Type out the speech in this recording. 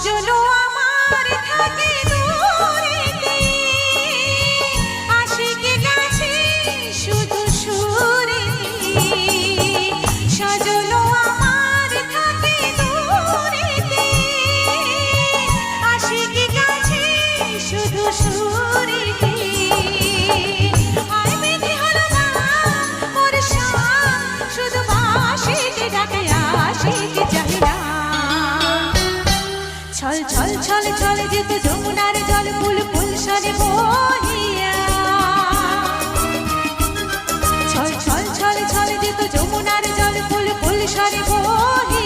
সজলো আমার থাকে দূরেতে, আশিকে কাছে শুধু সুরেতে। সজলো আমার থাকে দূরেতে, আশিকে কাছে শুধু সুরেতে। আয় বেঁধে হলো না মোর শাম, শুধু বাঁশিতে ডাকে আশিক চাহে না। ছল ছল ছল ছল যেত যমুনার জল ফুল ফুল সরে বহিয়া। ছল ছল ছল ছল যেত যমুনার জল ফুল ফুল সরে বহিয়া।